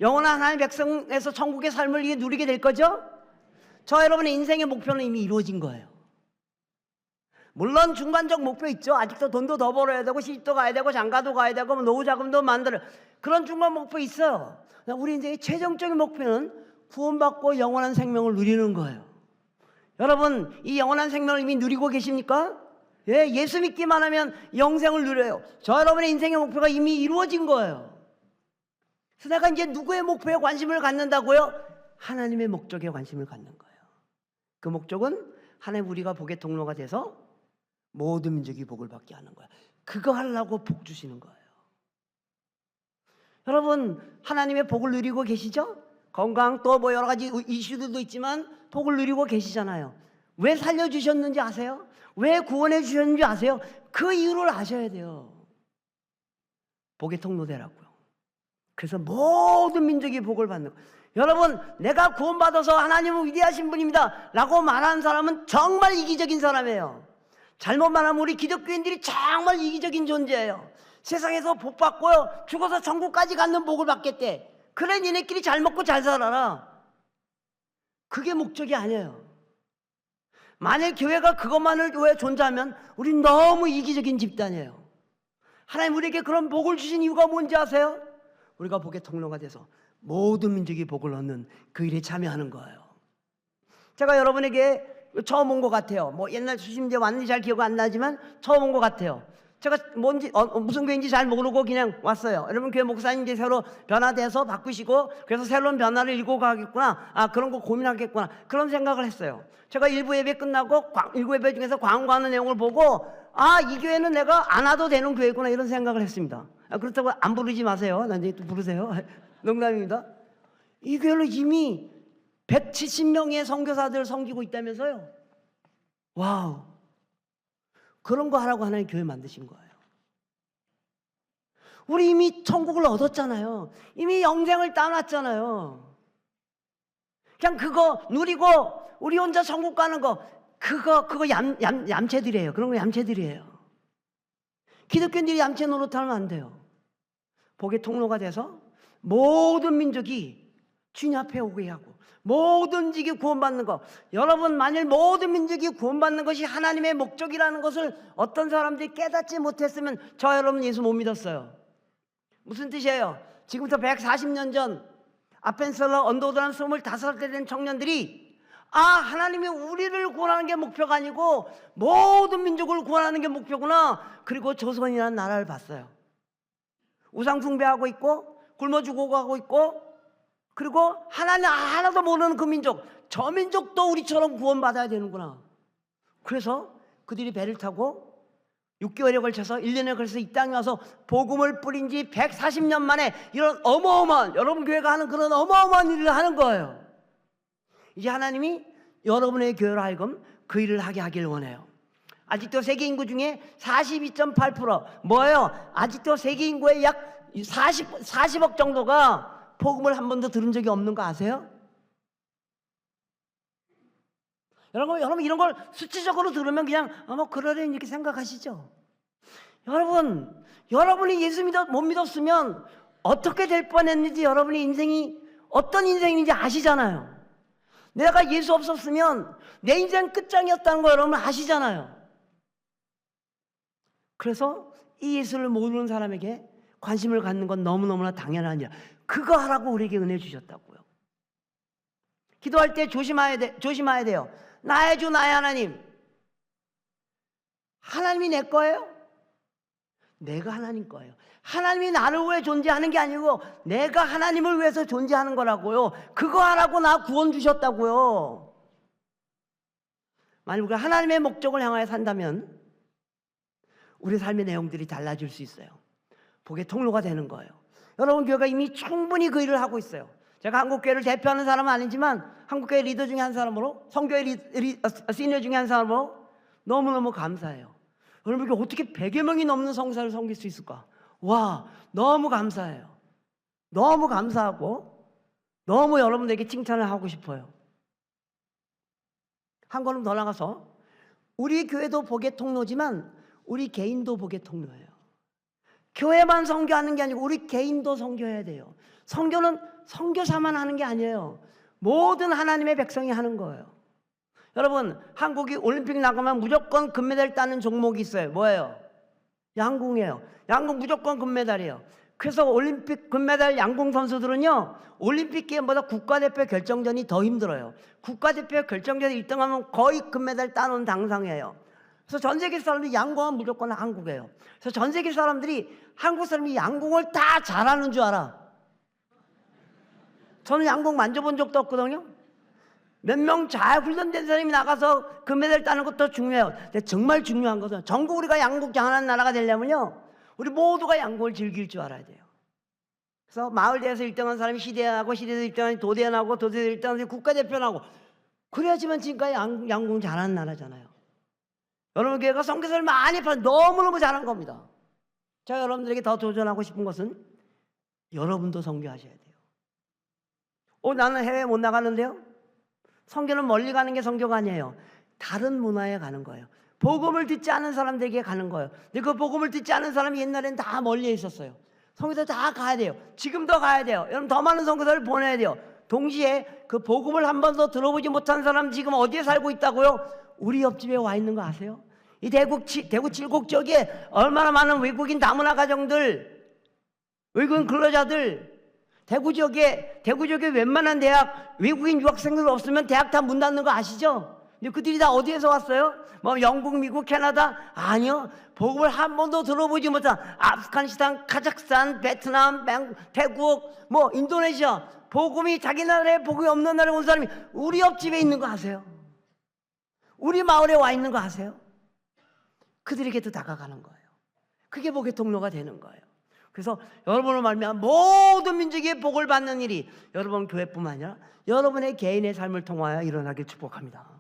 영원한 하나님 백성에서 천국의 삶을 누리게 될 거죠? 저 여러분의 인생의 목표는 이미 이루어진 거예요. 물론 중간적 목표 있죠. 아직도 돈도 더 벌어야 되고 시집도 가야 되고 장가도 가야 되고 노후 자금도 만들어, 그런 중간 목표 있어요. 우리 인생의 최종적인 목표는 구원받고 영원한 생명을 누리는 거예요. 여러분 이 영원한 생명을 이미 누리고 계십니까? 예, 예수 믿기만 하면 영생을 누려요. 저 여러분의 인생의 목표가 이미 이루어진 거예요. 그래서 내가 이제 누구의 목표에 관심을 갖는다고요? 하나님의 목적에 관심을 갖는 거예요. 그 목적은 하나님 우리가 복의 통로가 돼서 모든 민족이 복을 받게 하는 거예요. 그거 하려고 복 주시는 거예요. 여러분 하나님의 복을 누리고 계시죠? 건강 또 뭐 여러 가지 이슈들도 있지만 복을 누리고 계시잖아요. 왜 살려주셨는지 아세요? 왜 구원해 주셨는지 아세요? 그 이유를 아셔야 돼요. 복의 통로 되라고요. 그래서 모든 민족이 복을 받는 거예요. 여러분 내가 구원받아서 하나님은 위대하신 분입니다 라고 말하는 사람은 정말 이기적인 사람이에요. 잘못 말하면 우리 기독교인들이 정말 이기적인 존재예요. 세상에서 복 받고요, 죽어서 천국까지 갖는 복을 받겠대. 그래, 니네끼리 잘 먹고 잘 살아라. 그게 목적이 아니에요. 만일 교회가 그것만을 왜 존재하면 우린 너무 이기적인 집단이에요. 하나님 우리에게 그런 복을 주신 이유가 뭔지 아세요? 우리가 복의 통로가 돼서 모든 민족이 복을 얻는 그 일에 참여하는 거예요. 제가 여러분에게 처음 온 것 같아요. 뭐 옛날 수십 년 왔는지 잘 기억 안 나지만 처음 온 것 같아요. 제가 뭔지 무슨 교회인지 잘 모르고 그냥 왔어요. 여러분 교회 목사님 이제 새로 변화돼서 바꾸시고 그래서 새로운 변화를 일고 가겠구나. 그런 거 고민하겠구나. 그런 생각을 했어요. 제가 일부 예배 끝나고 일부 예배 중에서 광고하는 내용을 보고 이 교회는 내가 안 와도 되는 교회구나 이런 생각을 했습니다. 그렇다고 안 부르지 마세요. 나중에 또 부르세요. 농담입니다. 이 교회로 이미 170명의 선교사들을 섬기고 있다면서요. 와우. 그런 거 하라고 하나님 교회 만드신 거예요. 우리 이미 천국을 얻었잖아요. 이미 영생을 따놨잖아요. 그냥 그거 누리고 우리 혼자 천국 가는 거 그거 얌체들이에요. 그런 거 얌체들이에요. 기독교인들이 얌체 노릇하면 안 돼요. 복의 통로가 돼서 모든 민족이 주님 앞에 오게 하고 모든 민족이 구원받는 것. 여러분 만일 모든 민족이 구원받는 것이 하나님의 목적이라는 것을 어떤 사람들이 깨닫지 못했으면 저 여러분 예수 못 믿었어요. 무슨 뜻이에요? 지금부터 140년 전 아펜셀러 언더우드라는 25살 된 청년들이 하나님이 우리를 구원하는 게 목표가 아니고 모든 민족을 구원하는 게 목표구나. 그리고 조선이라는 나라를 봤어요. 우상 숭배하고 있고 굶어 죽어가고 있고 그리고 하나님 하나도 모르는 그 민족, 저 민족도 우리처럼 구원받아야 되는구나. 그래서 그들이 배를 타고 6개월에 걸쳐서 1년에 걸쳐서 이 땅에 와서 복음을 뿌린 지 140년 만에 이런 어마어마한, 여러분 교회가 하는 그런 어마어마한 일을 하는 거예요. 이제 하나님이 여러분의 교회로 하여금 그 일을 하게 하길 원해요. 아직도 세계 인구 중에 42.8% 뭐예요? 아직도 세계 인구의 약 40억 정도가 복음을 한 번도 들은 적이 없는 거 아세요? 여러분 이런 걸 수치적으로 들으면 그냥 뭐 그러려니 이렇게 생각하시죠? 여러분이 예수 못 믿었으면 어떻게 될 뻔했는지 여러분의 인생이 어떤 인생인지 아시잖아요. 내가 예수 없었으면 내 인생 끝장이었다는 거 여러분 아시잖아요. 그래서 이 예수를 모르는 사람에게 관심을 갖는 건 너무너무나 당연한 일이야. 그거 하라고 우리에게 은혜 주셨다고요. 기도할 때 조심해야 돼요. 나의 주 나의 하나님. 하나님이 내 거예요? 내가 하나님 거예요. 하나님이 나를 위해 존재하는 게 아니고 내가 하나님을 위해서 존재하는 거라고요. 그거 하라고 나 구원 주셨다고요. 만약 우리가 하나님의 목적을 향하여 산다면 우리 삶의 내용들이 달라질 수 있어요. 복의 통로가 되는 거예요. 여러분 교회가 이미 충분히 그 일을 하고 있어요. 제가 한국교회를 대표하는 사람은 아니지만 한국교회 리더 중에 한 사람으로, 성교회 시니어 중에 한 사람으로 너무너무 감사해요. 여러분 이게 어떻게 100여 명이 넘는 성사를 섬길 수 있을까? 와, 너무 감사해요. 너무 감사하고 너무 여러분들에게 칭찬을 하고 싶어요. 한 걸음 더 나가서 우리 교회도 복의 통로지만 우리 개인도 복의 통로예요. 교회만 선교하는 게 아니고 우리 개인도 선교해야 돼요. 선교는 선교사만 하는 게 아니에요. 모든 하나님의 백성이 하는 거예요. 여러분 한국이 올림픽 나가면 무조건 금메달 따는 종목이 있어요. 뭐예요? 양궁이에요. 양궁 무조건 금메달이에요. 그래서 올림픽 금메달 양궁 선수들은요 올림픽 게임보다 국가대표 결정전이 더 힘들어요. 국가대표 결정전에 1등하면 거의 금메달 따놓은 당상이에요. 그래서 전 세계 사람들이 양궁은 무조건 한국이에요. 그래서 전 세계 사람들이 한국 사람이 양궁을 다 잘하는 줄 알아. 저는 양궁 만져본 적도 없거든요. 몇 명 잘 훈련된 사람이 나가서 금메달 따는 것도 중요해요. 근데 정말 중요한 것은 전국 우리가 양궁 잘하는 나라가 되려면요 우리 모두가 양궁을 즐길 줄 알아야 돼요. 그래서 마을대회에서 1등한 사람이 시대하고 시대에서 1등한 도대회하고 도대회에서 1등한 사람이 국가대표하고 그래야지만 지금까지 양궁 잘하는 나라잖아요. 여러분 교회가 선교사를 많이 너무너무 잘한 겁니다. 제가 여러분들에게 더 도전하고 싶은 것은 여러분도 선교하셔야 돼요. 나는 해외 못 나가는데요. 선교는 멀리 가는 게 선교가 아니에요. 다른 문화에 가는 거예요. 복음을 듣지 않은 사람들에게 가는 거예요. 근데 그 복음을 듣지 않은 사람이 옛날엔 다 멀리에 있었어요. 선교사 다 가야 돼요. 지금도 가야 돼요. 여러분 더 많은 선교사를 보내야 돼요. 동시에 그 복음을 한 번도 들어보지 못한 사람 지금 어디에 살고 있다고요? 우리 옆집에 와 있는 거 아세요? 이 대구 칠곡 지역에 얼마나 많은 외국인 다문화 가정들, 외국인 근로자들, 대구 지역에 웬만한 대학 외국인 유학생들 없으면 대학 다 문 닫는 거 아시죠? 근데 그들이 다 어디에서 왔어요? 뭐 영국, 미국, 캐나다? 아니요. 복음을 한 번도 들어보지 못한 아프가니스탄, 카자흐스탄, 베트남, 태국, 뭐 인도네시아, 복음이 자기 나라에 복음이 없는 나라에 온 사람이 우리 옆집에 있는 거 아세요? 우리 마을에 와 있는 거 아세요? 그들에게도 다가가는 거예요. 그게 복의 통로가 되는 거예요. 그래서 여러분을 말미암아 모든 민족이 복을 받는 일이 여러분 교회뿐만 아니라 여러분의 개인의 삶을 통하여 일어나길 축복합니다.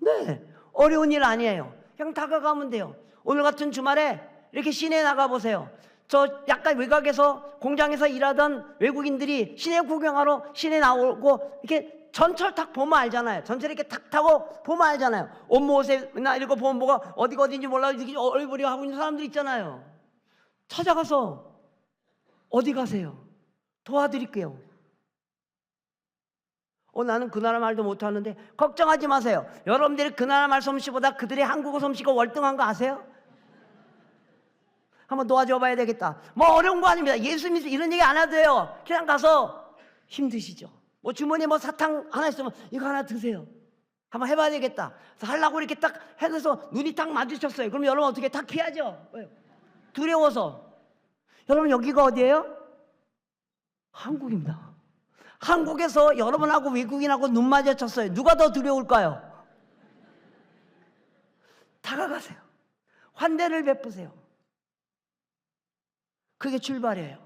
네, 어려운 일 아니에요. 그냥 다가가면 돼요. 오늘 같은 주말에 이렇게 시내 나가보세요. 저 약간 외곽에서 공장에서 일하던 외국인들이 시내 구경하러 시내 나오고 이렇게 전철 탁 보면 알잖아요. 전철 이렇게 탁 타고 보면 알잖아요. 옷모습이나 이런 거 보면 뭐가 어디가 어딘지 몰라도 이렇게 얼굴이 하고 있는 사람들 있잖아요. 찾아가서 어디 가세요? 도와드릴게요. 나는 그 나라 말도 못하는데 걱정하지 마세요. 여러분들이 그 나라 말 솜씨보다 그들의 한국어 솜씨가 월등한 거 아세요? 한번 도와줘 봐야 되겠다. 뭐 어려운 거 아닙니다. 예수 믿어 이런 얘기 안 해도 돼요. 그냥 가서 힘드시죠. 뭐 주머니에 뭐 사탕 하나 있으면 이거 하나 드세요. 한번 해봐야 되겠다. 그래서 하려고 이렇게 딱 해서 눈이 딱 마주쳤어요. 그럼 여러분 어떻게 딱 피하죠? 왜요? 두려워서. 여러분 여기가 어디예요? 한국입니다. 한국에서 여러분하고 외국인하고 눈 마주쳤어요. 누가 더 두려울까요? 다가가세요. 환대를 베푸세요. 그게 출발이에요.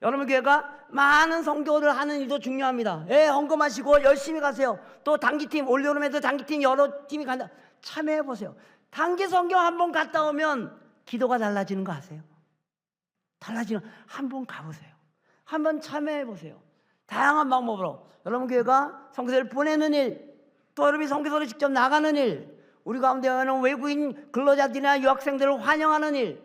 여러분 교회가 많은 선교를 하는 일도 중요합니다. 헌금하시고 열심히 가세요. 또 단기팀 올여름에도 단기팀 여러 팀이 간다. 참여해보세요. 단기 선교 한번 갔다 오면 기도가 달라지는 거 아세요? 달라지는 한번 가보세요. 한번 참여해보세요. 다양한 방법으로 여러분 교회가 선교사를 보내는 일, 또 여러분이 선교사로 직접 나가는 일, 우리 가운데 있는 외국인 근로자들이나 유학생들을 환영하는 일,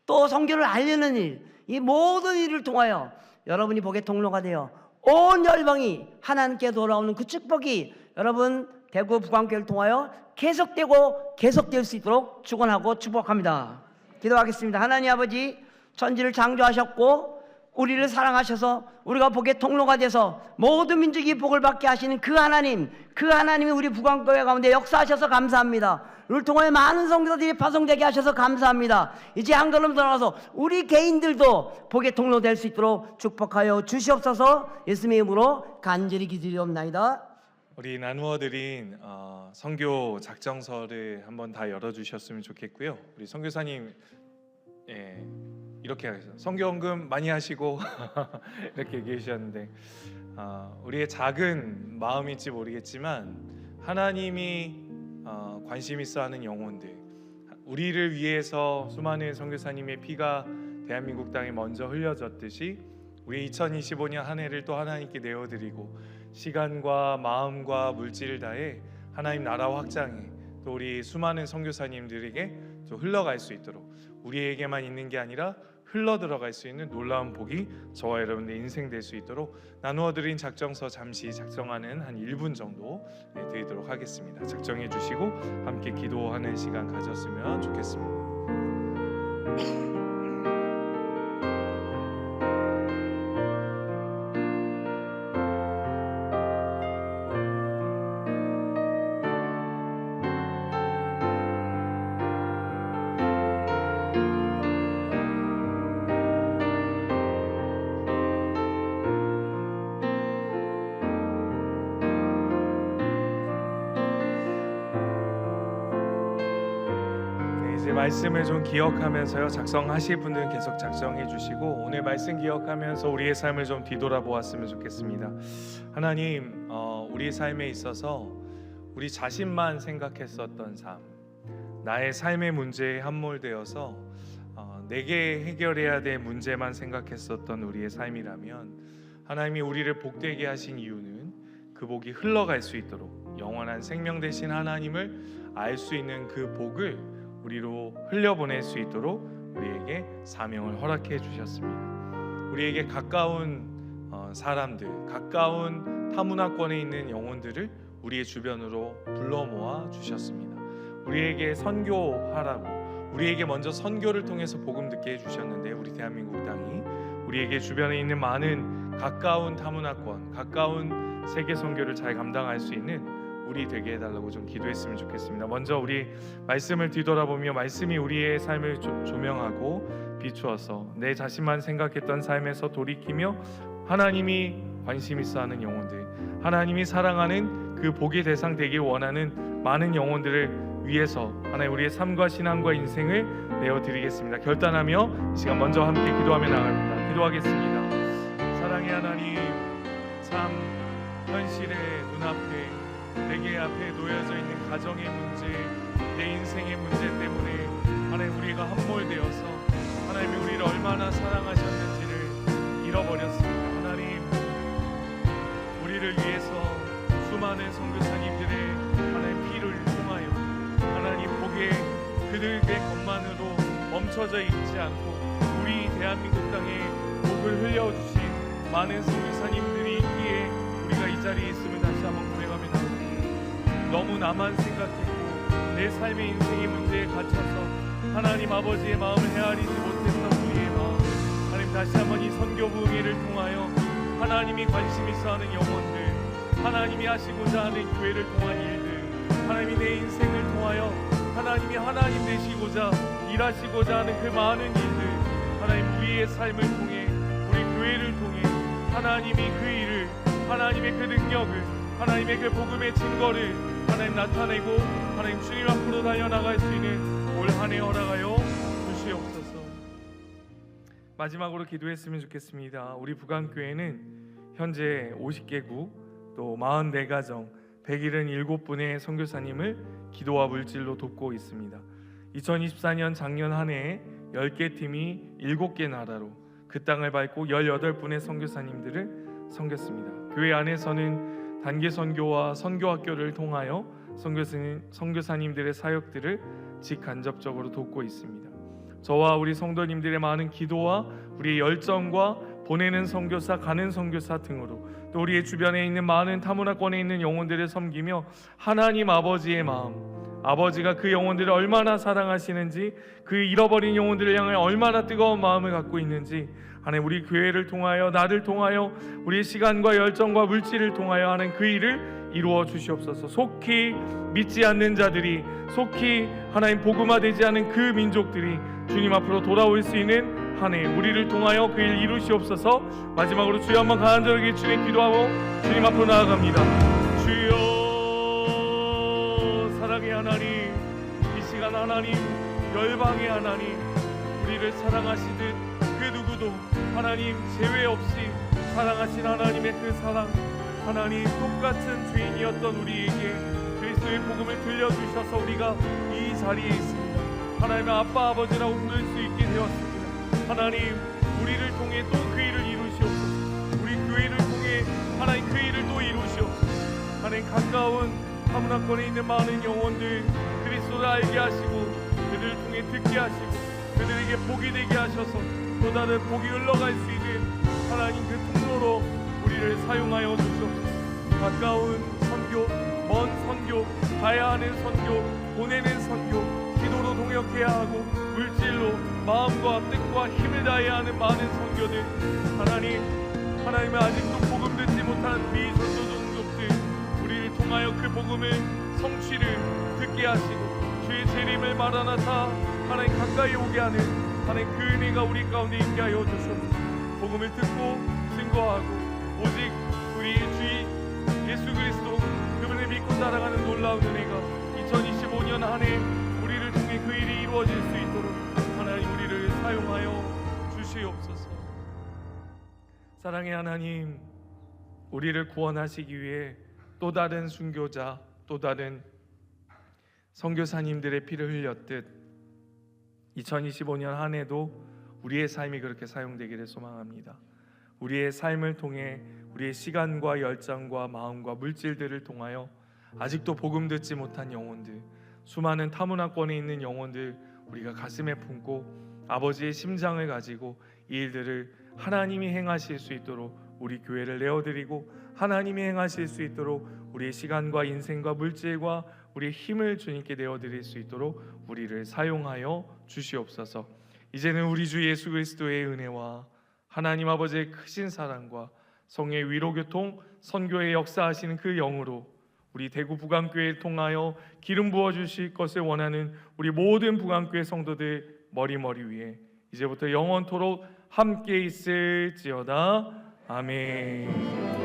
또 선교를 알리는 일, 이 모든 일을 통하여 여러분이 복의 통로가 되어 온 열방이 하나님께 돌아오는 그 축복이 여러분 대구 북한교회를 통하여 계속되고 계속될 수 있도록 축원하고 축복합니다. 기도하겠습니다. 하나님 아버지, 천지를 창조하셨고 우리를 사랑하셔서 우리가 복의 통로가 돼서 모든 민족이 복을 받게 하시는 그 하나님, 그 하나님이 우리 북한교회 가운데 역사하셔서 감사합니다. 이를 통해 많은 성도들이 파송되게 하셔서 감사합니다. 이제 한 걸음 더 나가서 우리 개인들도 복의 통로 될 수 있도록 축복하여 주시옵소서. 예수님의 이름으로 간절히 기도드리옵나이다. 우리 나누어드린 선교 작정서를 한번 다 열어주셨으면 좋겠고요. 우리 선교사님 이렇게 하셨어요. 선교헌금 많이 하시고 이렇게 얘기해 주셨는데 우리의 작은 마음일지 모르겠지만 하나님이 관심 있어 하는 영혼들, 우리를 위해서 수많은 선교사님의 피가 대한민국 땅에 먼저 흘려졌듯이 우리 2025년 한 해를 또 하나님께 내어드리고 시간과 마음과 물질을 다해 하나님 나라 확장에 또 우리 수많은 선교사님들에게 또 흘러갈 수 있도록 우리에게만 있는 게 아니라 흘러 들어갈 수 있는 놀라운 복이 저와 여러분의 인생 될 수 있도록 나누어드린 작정서 잠시 작성하는 한 1분 정도 드리도록 하겠습니다. 작정해 주시고 함께 기도하는 시간 가졌으면 좋겠습니다. 말씀을 좀 기억하면서요, 작성하실 분들은 계속 작성해 주시고 오늘 말씀 기억하면서 우리의 삶을 좀 뒤돌아보았으면 좋겠습니다. 하나님, 우리의 삶에 있어서 우리 자신만 생각했었던 삶, 나의 삶의 문제에 함몰되어서 내게 해결해야 될 문제만 생각했었던 우리의 삶이라면 하나님이 우리를 복되게 하신 이유는 그 복이 흘러갈 수 있도록 영원한 생명 되신 하나님을 알 수 있는 그 복을 우리로 흘려보낼 수 있도록 우리에게 사명을 허락해 주셨습니다. 우리에게 가까운 사람들, 가까운 타문화권에 있는 영혼들을 우리의 주변으로 불러 모아 주셨습니다. 우리에게 선교하라고, 우리에게 먼저 선교를 통해서 복음 듣게 해주셨는데 우리 대한민국 땅이 우리에게 주변에 있는 많은 가까운 타문화권, 가까운 세계 선교를 잘 감당할 수 있는 우리 되게 해달라고 좀 기도했으면 좋겠습니다. 먼저 우리 말씀을 뒤돌아보며 말씀이 우리의 삶을 조명하고 비추어서 내 자신만 생각했던 삶에서 돌이키며 하나님이 관심 있어 하는 영혼들, 하나님이 사랑하는 그 복의 대상 되길 원하는 많은 영혼들을 위해서 하나님 우리의 삶과 신앙과 인생을 내어드리겠습니다. 결단하며 이 시간 먼저 함께 기도하며 나갑니다. 기도하겠습니다. 사랑의 하나님, 참 현실의 눈앞에 내게 앞에 놓여져 있는 가정의 문제, 내 인생의 문제 때문에 하나님 우리가 함몰되어서 하나님이 우리를 얼마나 사랑하셨는지를 잃어버렸습니다. 하나님, 우리를 위해서 수많은 선교사님들의 하나님 피를 통하여 하나님 복의 그들의 것만으로 멈춰져 있지 않고 우리 대한민국 땅에 복을 흘려주신 많은 선교사님들이 있기에 우리가 이 자리에 있음을 다시 한번 고백하며 나옵니다. 너무 나만 생각했고 내 삶의 인생의 문제에 갇혀서 하나님 아버지의 마음을 헤아리지 못했던 우리의 마음, 하나님 다시 한번 이 선교 부흥회를 통하여 하나님이 관심 있어 하는 영혼들, 하나님이 하시고자 하는 교회를 통한 일들, 하나님이 내 인생을 통하여 하나님이 하나님 되시고자 일하시고자 하는 그 많은 일들, 하나님 우리의 삶을 통해 우리 교회를 통해 하나님이 그 일을, 하나님의 그 능력을, 하나님의 그 복음의 증거를 하나님 나타내고 하나님 주님 앞으로 달려나갈 수 있는 올 한 해 허락하여 주시옵소서. 마지막으로 기도했으면 좋겠습니다. 우리 부강교회는 현재 50개국 또 44가정 177분의 선교사님을 기도와 물질로 돕고 있습니다. 2024년 작년 한 해에 10개 팀이 7개 나라로 그 땅을 밟고 18분의 선교사님들을 섬겼습니다. 교회 안에서는 단계 선교와 선교학교를 통하여 선교사님들의 사역들을 직간접적으로 돕고 있습니다. 저와 우리 성도님들의 많은 기도와 우리의 열정과 보내는 선교사, 가는 선교사 등으로 또 우리의 주변에 있는 많은 타문화권에 있는 영혼들을 섬기며 하나님 아버지의 마음, 아버지가 그 영혼들을 얼마나 사랑하시는지, 그 잃어버린 영혼들을 향해 얼마나 뜨거운 마음을 갖고 있는지 하나님 우리 교회를 통하여, 나를 통하여, 우리의 시간과 열정과 물질을 통하여 하는 그 일을 이루어 주시옵소서. 속히 믿지 않는 자들이, 속히 하나님 복음화되지 않은 그 민족들이 주님 앞으로 돌아올 수 있는 한 해 우리를 통하여 그 일 이루시옵소서. 마지막으로 주여 한번 간절하게 주님 기도하고 주님 앞으로 나아갑니다. 주여, 사랑의 하나님, 이 시간 하나님, 열방의 하나님, 우리를 사랑하시듯 그 누구도 하나님 제외 없이 사랑하신 하나님의 그 사랑, 하나님 똑같은 죄인이었던 우리에게 그리스도의 복음을 들려주셔서 우리가 이 자리에 있습니다. 하나님의 아빠 아버지라고 부를 수 있게 되었습니다. 하나님 우리를 통해 또 그 일을 이루시옵소서. 우리 교회를 통해 하나님 그 일을 또 이루시옵소서. 하나님 가까운 타문화권에 있는 많은 영혼들 그리스도를 알게 하시고 그들을 통해 듣게 하시고 그들에게 복이 되게 하셔서 또 다른 복이 흘러갈 수 있는 하나님 그 통로로 우리를 사용하여 주시옵소서. 가까운 선교, 먼 선교, 가야 하는 선교, 보내는 선교, 기도로 동역해야 하고 물질로 마음과 뜻과 힘을 다해야 하는 많은 선교들, 하나님의 아직도 복음 듣지 못한 미선도 종족들 우리를 통하여 그 복음을 성취를 듣게 하시고 주의 재림을 마라나타 하나님 가까이 오게 하는 하나님 그 은혜가 우리 가운데 있게 하여 주시옵소서. 복음을 듣고 증거하고 오직 우리의 주 예수 그리스도 그분을 믿고 살아가는 놀라운 은혜가 2025년 한 해 우리를 통해 그 일이 이루어질 수 있도록 하나님 우리를 사용하여 주시옵소서. 사랑의 하나님, 우리를 구원하시기 위해 또 다른 순교자, 또 다른 선교사님들의 피를 흘렸듯 2025년 한 해도 우리의 삶이 그렇게 사용되기를 소망합니다. 우리의 삶을 통해 우리의 시간과 열정과 마음과 물질들을 통하여 아직도 복음 듣지 못한 영혼들, 수많은 타문화권에 있는 영혼들 우리가 가슴에 품고 아버지의 심장을 가지고 이 일들을 하나님이 행하실 수 있도록 우리 교회를 내어드리고 하나님이 행하실 수 있도록 우리의 시간과 인생과 물질과 우리의 힘을 주님께 내어드릴 수 있도록 우리를 사용하여 주시옵소서. 이제는 우리 주 예수 그리스도의 은혜와 하나님 아버지의 크신 사랑과 성의 위로교통 선교의 역사하시는 그 영으로 우리 대구 북안교회를 통하여 기름 부어 주실 것을 원하는 우리 모든 북안교회 성도들 머리 위에 이제부터 영원토록 함께 있을지어다. 아멘.